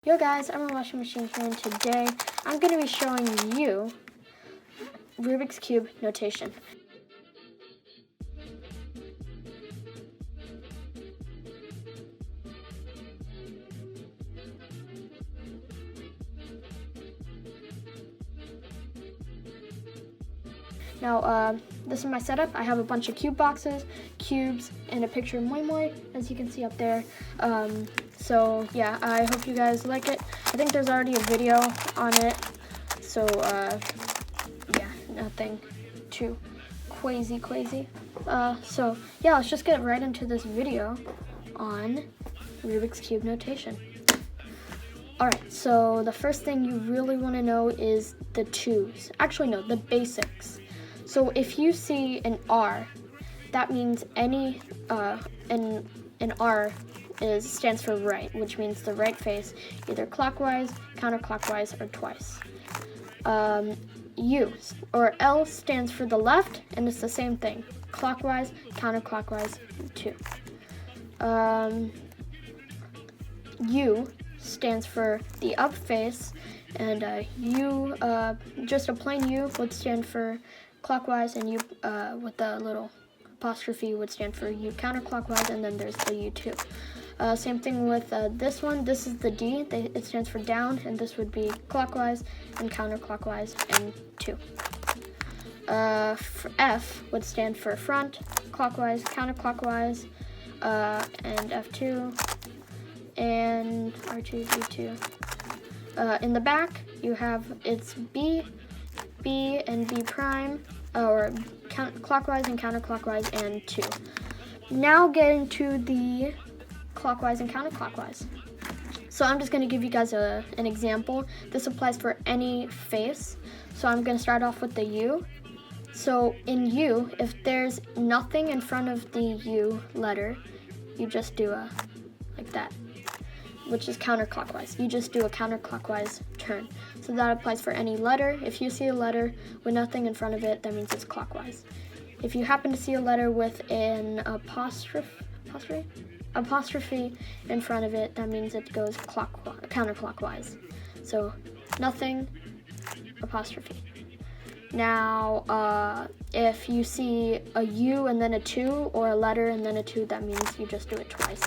Yo guys, I'm a washing machine here, and today I'm going to be showing you Rubik's Cube notation. Now, this is my setup. I have a bunch of cube boxes, cubes, and a picture of Moi Moi, as you can see up there. So yeah, I hope you guys like it. I think there's already a video on it, so yeah, nothing too crazy. So yeah, let's just get right into this video on Rubik's Cube notation. Alright, so the first thing you really want to know is the twos. Actually, no, the basics. So if you see an R, that means any, an R stands for right, which means the right face, either clockwise, counterclockwise, or twice. U, or L, stands for the left, and it's the same thing, clockwise, counterclockwise, two. U stands for the up face, and U, just a plain U would stand for clockwise, and U with the little apostrophe would stand for U counterclockwise, and then there's the U2. Same thing with this one. This is the D. It stands for down, and this would be clockwise and counterclockwise, and 2. F would stand for front, clockwise, counterclockwise, and F2, and R2, B2. In the back, you have it's B, and B prime, or clockwise and counterclockwise, and 2. Now get into the clockwise and counterclockwise. So I'm just going to give you guys an example. This applies for any face. So I'm going to start off with the U. So in U, if there's nothing in front of the U letter, you just do a like that, which is counterclockwise. You just do a counterclockwise turn. So that applies for any letter. If you see a letter with nothing in front of it, that means it's clockwise. If you happen to see a letter with an apostrophe in front of it, that means it goes counterclockwise. So nothing, apostrophe. Now, if you see a U and then a 2, or a letter and then a 2, that means you just do it twice.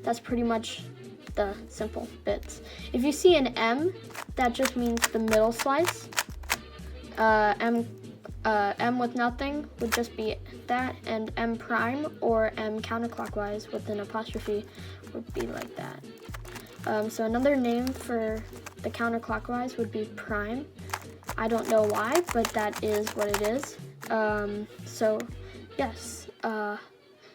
That's pretty much the simple bits. If you see an M, that just means the middle slice. M with nothing would just be that, and M prime or M counterclockwise with an apostrophe would be like that. So another name for the counterclockwise would be prime. I don't know why, but that is what it is. So yes.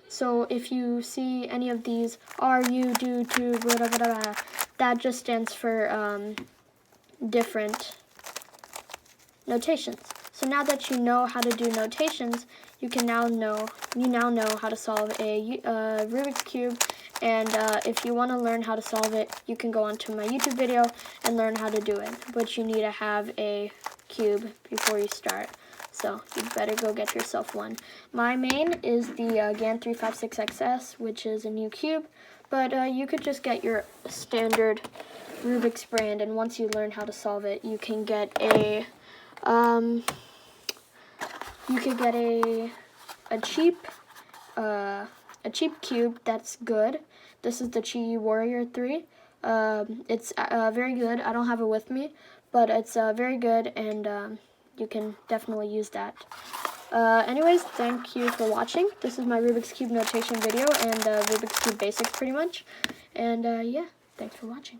So if you see any of these R, U, do, to, blah, blah, blah, that just stands for different notations. So now that you know how to do notations, you now know how to solve a Rubik's Cube. And if you want to learn how to solve it, you can go onto my YouTube video and learn how to do it. But you need to have a cube before you start. So you better go get yourself one. My main is the GAN 356XS, which is a new cube. But you could just get your standard Rubik's brand. And once you learn how to solve it, you can get a cheap cube that's good. This is the Chi Warrior 3. It's very good. I don't have it with me, but it's very good, and you can definitely use that. Anyways, thank you for watching. This is my Rubik's Cube notation video and Rubik's Cube basics pretty much. And yeah, thanks for watching.